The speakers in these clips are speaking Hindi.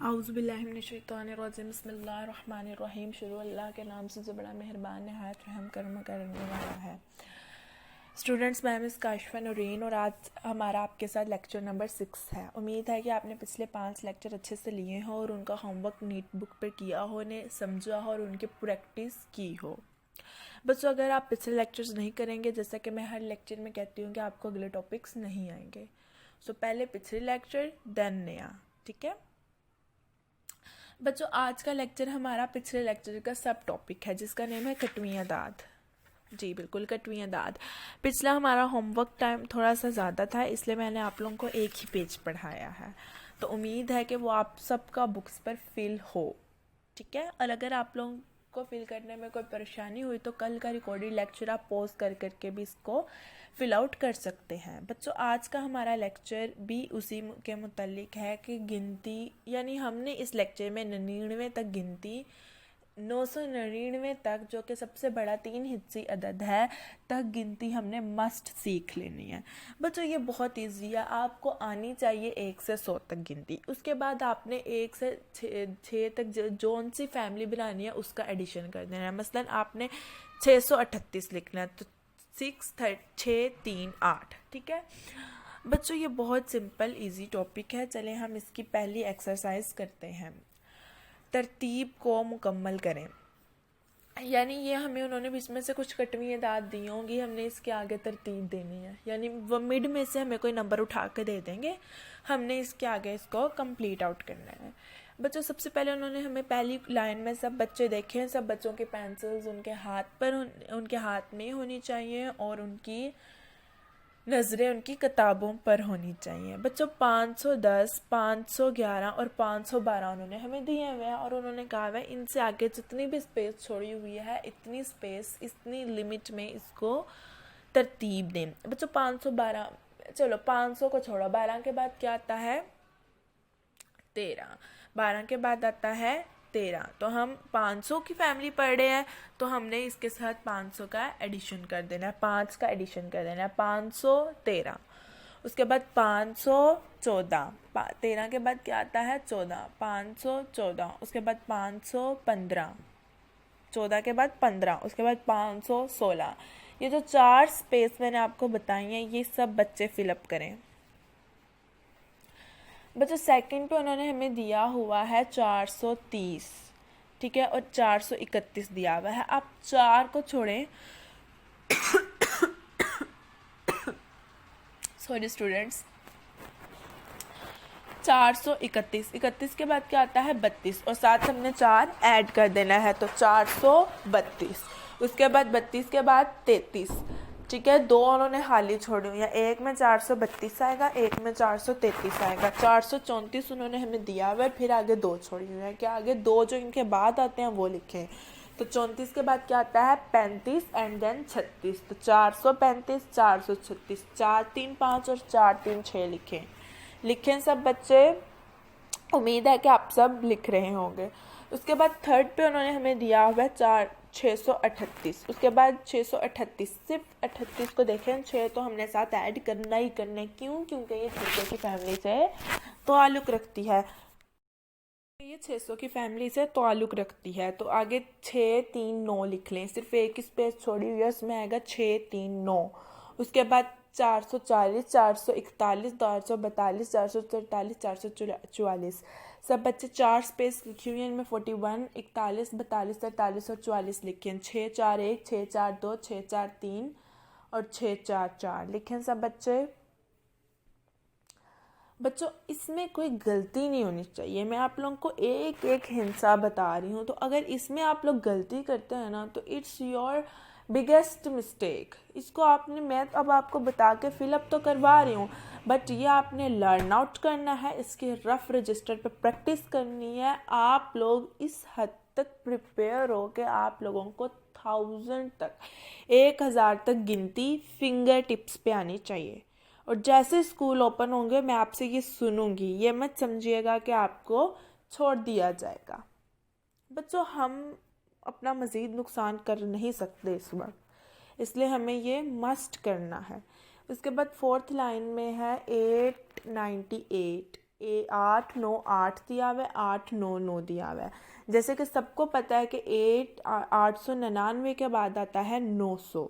औज़ुबिल्लाहिमिनश्शैतानिर्रजीम बिस्मिल्लाहिर्रहमानिर्रहीम। शुरू अल्लाह के नाम से जो बड़ा मेहरबान नहायत रहम करने वाला है। स्टूडेंट्स, मैं मिस काशिफ़ा नूरीन और आज हमारा आपके साथ लेक्चर नंबर 6 है। उम्मीद है कि आपने पिछले 5 लेक्चर अच्छे से लिए हों और उनका होमवर्क नीट बुक पर किया हो, उन्हें समझा हो और उनकी प्रैक्टिस की हो। बच्चों, अगर आप पिछले लेक्चर्स नहीं करेंगे, जैसा कि मैं हर लेक्चर में कहती हूँ कि आपको अगले टॉपिक्स नहीं आएंगे, सो पहले पिछले लेक्चर देन नया, ठीक है बच्चों। आज का लेक्चर हमारा पिछले लेक्चर का सब टॉपिक है जिसका नेम है कटवीं अदाद। जी बिल्कुल, कटवीं अदाद। पिछला हमारा होमवर्क टाइम थोड़ा सा ज़्यादा था, इसलिए मैंने आप लोगों को एक ही पेज पढ़ाया है। तो उम्मीद है कि वो आप सबका बुक्स पर फिल हो, ठीक है। और अगर आप लोगों को फिल करने में कोई परेशानी हुई तो कल का रिकॉर्डेड लेक्चर आप पॉज कर करके भी इसको फिल आउट कर सकते हैं। बच्चों, आज का हमारा लेक्चर भी उसी के मुतालिक है कि गिनती, यानी हमने इस लेक्चर में 99 तक गिनती, 999 तक जो कि सबसे बड़ा 3 हिस्सी अदद है तक गिनती हमने मस्ट सीख लेनी है। बच्चों, ये बहुत ईजी है, आपको आनी चाहिए 1 से 100 तक गिनती। उसके बाद आपने 1 से 6 तक जोन सी फैमिली बनानी है उसका एडिशन कर देना है। मसलन आपने 638 लिखना है तो 6 3 8, ठीक है बच्चों। ये बहुत सिंपल इजी टॉपिक है। चलें हम इसकी पहली एक्सरसाइज करते हैं। तरतीब को मुकम्मल करें, यानी ये हमें उन्होंने बीच में से कुछ कटवीं अदाद दी होंगी, हमने इसके आगे तरतीब देनी है, यानी वो मिड में से हमें कोई नंबर उठा के दे देंगे, हमने इसके आगे इसको कंप्लीट आउट करना है। बच्चों, सबसे पहले उन्होंने हमें पहली लाइन में सब बच्चे देखे हैं, सब बच्चों के पेंसिल्स उनके हाथ में होनी चाहिए और उनकी नज़रें उनकी किताबों पर होनी चाहिए। बच्चों, 510, 511 और 512 उन्होंने हमें दिए हुए हैं और उन्होंने कहा है इनसे आगे जितनी भी स्पेस छोड़ी हुई है, इतनी स्पेस, इतनी लिमिट में इसको तरतीब दें। बच्चों, 512, चलो 500 को छोड़ो, 12 के बाद क्या आता है 13, 12 के बाद आता है 13, तो हम 500 की फैमिली पढ़ रहे हैं तो हमने इसके साथ 500 का एडिशन कर देना है, 5 का एडिशन कर देना है, 513। उसके बाद 514, 13 के बाद क्या आता है 14, 514। उसके बाद 515, 14 के बाद 15, उसके बाद 516। ये जो 4 स्पेस मैंने आपको बताई हैं ये सब बच्चे फिलअप करें। बच्चों, सेकंड पे उन्होंने हमें दिया हुआ है 430, ठीक है, और 431 दिया हुआ है। आप 4 को छोड़ें सॉरी स्टूडेंट्स, 431, 31 के बाद क्या आता है 32 और साथ हमने 4 ऐड कर देना है तो 432। उसके बाद 32 के बाद 33, ठीक है, 2 उन्होंने खाली छोड़ी हुई है, एक में 432 आएगा, एक में 433 आएगा। 434 उन्होंने हमें दिया हुआ है, फिर आगे 2 छोड़ी हुई है, क्या आगे 2 जो इनके बाद आते हैं वो लिखें। तो 34 के बाद क्या आता है 35 एंड देन 36, तो 435, 436, 4 3 5 और 4 3 6 लिखें सब बच्चे। उम्मीद है कि आप सब लिख रहे होंगे। उसके बाद थर्ड पे उन्होंने हमें दिया हुआ है 638। उसके बाद 638, सिर्फ 38 को देखें, 6 तो हमने साथ ऐड करना ही करना है। क्यों? क्योंकि ये 600 की फैमिली से ताल्लुक़ रखती है, ये 600 की फैमिली से ताल्लुक़ रखती है। तो आगे 6 3 9 लिख लें, सिर्फ एक स्पेस छोड़ी हुई है, उसमें आएगा 6 3 9। उसके बाद 440, 441, 442, 443, 444, सब बच्चे 4 स्पेस लिखी हुई हैं, इनमें 41, 41, 42, 43 और 44 लिखें। 6 4 1, 6 4 2, 6 4 3 और 6 4 4 लिखें सब बच्चे। बच्चों, इसमें कोई गलती नहीं होनी चाहिए, मैं आप लोगों को एक एक हिंसा बता रही हूँ, तो अगर इसमें आप लोग गलती करते हैं ना तो इट्स योर बिगेस्ट मिस्टेक। इसको आपने, मैं अब आपको बता के फिलअप तो करवा रही हूँ, बट ये आपने लर्न आउट करना है, इसके रफ रजिस्टर पे प्रैक्टिस करनी है। आप लोग इस हद तक प्रिपेयर हो कि आप लोगों को 1000 तक, 1000 तक गिनती फिंगर टिप्स पे आनी चाहिए। और जैसे स्कूल ओपन होंगे मैं आपसे ये सुनूंगी, ये मत समझिएगा कि आपको छोड़ दिया जाएगा। बच्चों, हम अपना मज़ीद नुकसान कर नहीं सकते इस वक्त, इसलिए हमें ये मस्ट करना है। उसके बाद 4th लाइन में है 898, 8 9 8 दिया हुआ है, 8 9 9 दिया हुआ है। जैसे कि सबको पता है कि 899 के बाद आता है 900,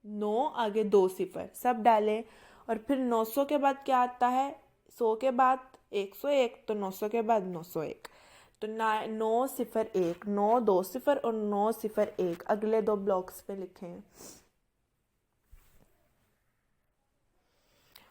9 आगे 2 सिफर सब डालें। और फिर 900 के बाद क्या आता है, 100 के बाद 101, तो 900 के बाद 901, तो 9 सिफर 1, 9 2 सिफर और 9 सिफर 1 अगले दो ब्लॉक्स पे लिखें।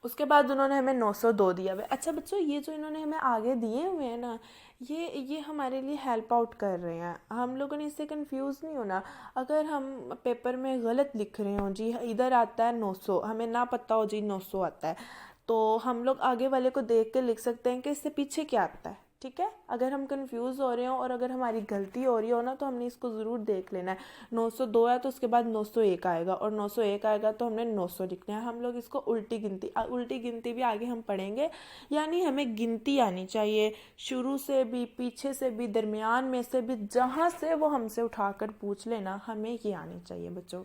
उसके बाद उन्होंने हमें 902 दिया हुआ है। अच्छा बच्चों, ये जो इन्होंने हमें आगे दिए हुए हैं ना, ये हमारे लिए हेल्प आउट कर रहे हैं। हम लोगों ने इससे कंफ्यूज नहीं होना। अगर हम पेपर में गलत लिख रहे हो, जी इधर आता है 900, हमें ना पता हो जी 900 आता है, तो हम लोग आगे वाले को देख के लिख सकते हैं कि इससे पीछे क्या आता है। ठीक है, अगर हम कंफ्यूज हो रहे हो और अगर हमारी गलती हो रही हो ना, तो हमने इसको ज़रूर देख लेना है। 902 है तो उसके बाद 901 आएगा, और 901 आएगा तो हमने 900 लिखना है। हम लोग इसको उल्टी गिनती भी आगे हम पढ़ेंगे। यानी हमें गिनती आनी चाहिए, शुरू से भी, पीछे से भी, दरमियान में से भी, जहाँ से वो हमसे उठाकर पूछ लेना, हमें ये आनी चाहिए बच्चों।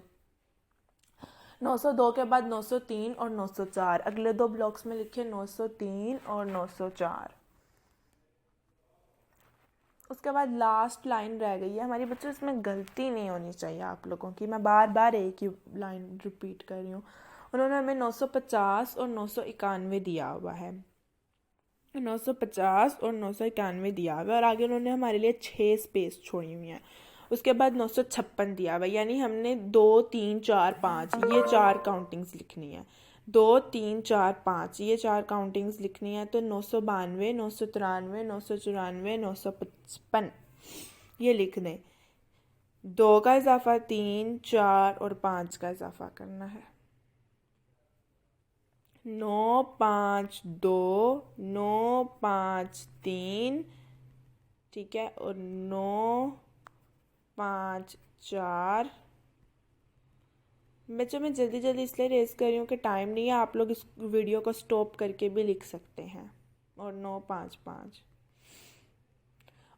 902 के बाद 903 और 904 अगले दो ब्लॉक्स में लिखे 903 और 904। उसके बाद लास्ट लाइन रह गई है हमारी बच्चों, इसमें गलती नहीं होनी चाहिए आप लोगों की। मैं बार बार एक ही लाइन रिपीट कर रही हूँ। उन्होंने हमें 950 और 991 दिया हुआ है, 950 और 991 दिया हुआ है, और आगे उन्होंने हमारे लिए 6 स्पेस छोड़ी हुई हैं। उसके बाद 956 दिया हुआ है, यानी हमने 2 3 4 5 ये 4 काउंटिंग्स लिखनी है। 2 3 4 5 ये 4 काउंटिंग्स लिखनी है। तो 992 993 994 955 ये लिख दें। 2 का इजाफा 3 4 और 5 का इजाफा करना है। 9 5 2 9 5 3, ठीक है, और 9 5 4। बच्चों मैं जल्दी जल्दी इसलिए रेस कर रही हूँ कि टाइम नहीं है, आप लोग इस वीडियो को स्टॉप करके भी लिख सकते हैं। और 9 5 5।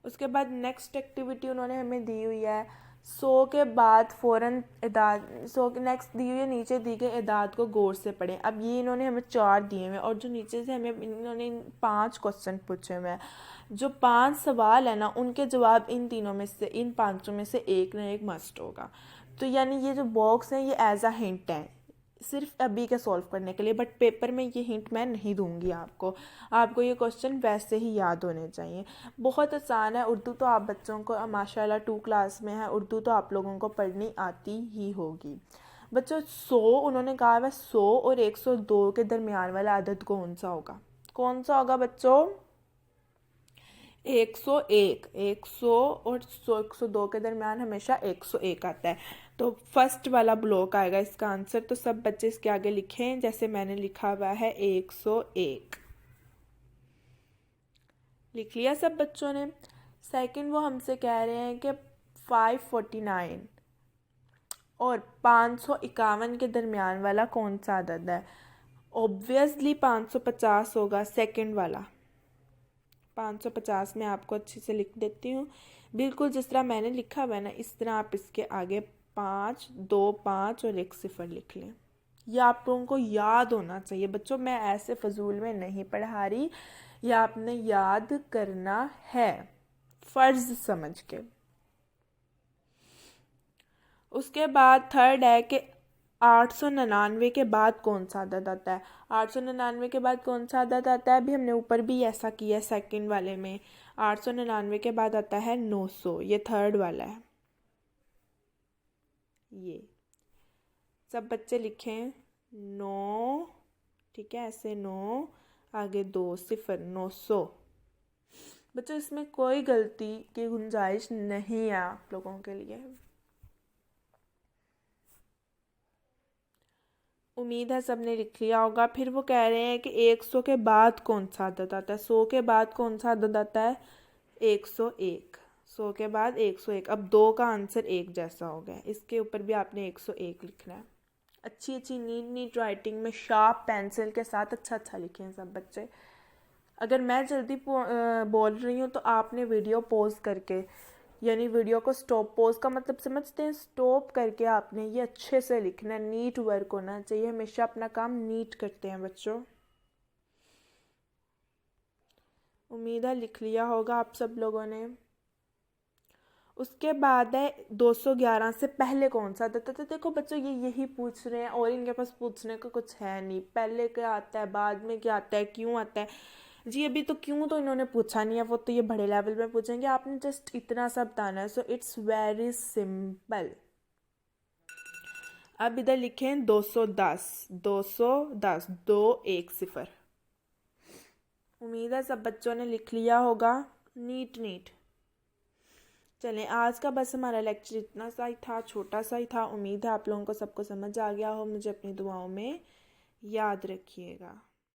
उसके बाद नेक्स्ट एक्टिविटी उन्होंने हमें दी हुई है 100 के बाद फ़ौरन एदाद, 100 के नेक्स्ट दी हुई है, नीचे दी गई एदाद को गौर से पढ़ें। अब ये इन्होंने हमें 4 दिए हुए हैं, और जो नीचे से हमें इन्होंने 5 क्वेश्चन पूछे हुए हैं। जो 5 सवाल है ना, उनके जवाब इन तीनों में से, इन 5 में से एक ना एक मस्ट होगा। तो यानी ये जो बॉक्स है ये एज अ हिंट है, सिर्फ अभी के सॉल्व करने के लिए, बट पेपर में ये हिंट मैं नहीं दूंगी आपको। आपको ये क्वेश्चन वैसे ही याद होने चाहिए। बहुत आसान है। उर्दू तो आप बच्चों को माशाल्लाह 2 क्लास में है, उर्दू तो आप लोगों को पढ़नी आती ही होगी। बच्चों 100 उन्होंने कहा है, 100 और 102 के दरमियान वाला अदद कौन सा होगा? कौन सा होगा बच्चों? 101। 100 और 102 के दरमियान हमेशा 101 आता है, तो फर्स्ट वाला ब्लॉक आएगा इसका आंसर। तो सब बच्चे इसके आगे लिखें जैसे मैंने लिखा हुआ है 101। लिख लिया सब बच्चों ने? सेकंड वो हमसे कह रहे हैं कि 549 और 551 के दरमियान वाला कौन सा अदद है? ऑब्वियसली 550 होगा, सेकंड वाला 550 में आपको अच्छे से लिख देती हूँ, बिल्कुल जिस तरह मैंने लिखा हुआ है ना, इस तरह आप इसके आगे 5 2 5 और 1 सिफर लिख लें। यह आप लोगों को याद होना चाहिए बच्चों, मैं ऐसे फजूल में नहीं पढ़ा रही, यह आपने याद करना है फर्ज समझ के। उसके बाद थर्ड है कि 899 के बाद कौन सा अदद आता है? 899 के बाद कौन सा अदद आता है? अभी हमने ऊपर भी ऐसा किया है सेकंड वाले में। 899 के बाद आता है 900, ये थर्ड वाला है। ये सब बच्चे लिखें 9, ठीक है, ऐसे 9 आगे 2 सिफर 900। बच्चों इसमें कोई गलती की गुंजाइश नहीं है आप लोगों के लिए। उम्मीद है सबने लिख लिया होगा। फिर वो कह रहे हैं कि 100 के बाद कौन सा अदद आता है? 100 के बाद कौन सा अदद आता है? 101। 100 के बाद 101। अब 2 का आंसर 1 जैसा हो गया, इसके ऊपर भी आपने 101 लिखना है। अच्छी अच्छी नीट राइटिंग में शार्प पेंसिल के साथ अच्छा लिखें सब बच्चे। अगर मैं जल्दी बोल रही हूँ तो आपने वीडियो पॉज करके, यानी वीडियो को स्टॉप, पॉज का मतलब समझते हैं, स्टॉप करके आपने ये अच्छे से लिखना है। नीट वर्क होना चाहिए, हमेशा अपना काम नीट करते हैं बच्चों। उम्मीद है लिख लिया होगा आप सब लोगों ने। उसके बाद है 211 से पहले कौन सा आता था। देखो बच्चों ये यही पूछ रहे हैं और इनके पास पूछने का कुछ है नहीं। पहले क्या आता है, बाद में क्या आता है, क्यों आता है। जी अभी तो क्यों तो इन्होंने पूछा नहीं है, वो तो ये बड़े लेवल में पूछेंगे। आपने जस्ट इतना सा बताना है। So it's very simple. अब इधर लिखें 210, 210, 210। उम्मीद है सब बच्चों ने लिख लिया होगा नीट नीट। चलें आज का बस हमारा लेक्चर इतना सा ही था, छोटा सा ही था। उम्मीद है आप लोगों को सबको समझ आ गया हो। मुझे अपनी दुआओं में याद रखिएगा।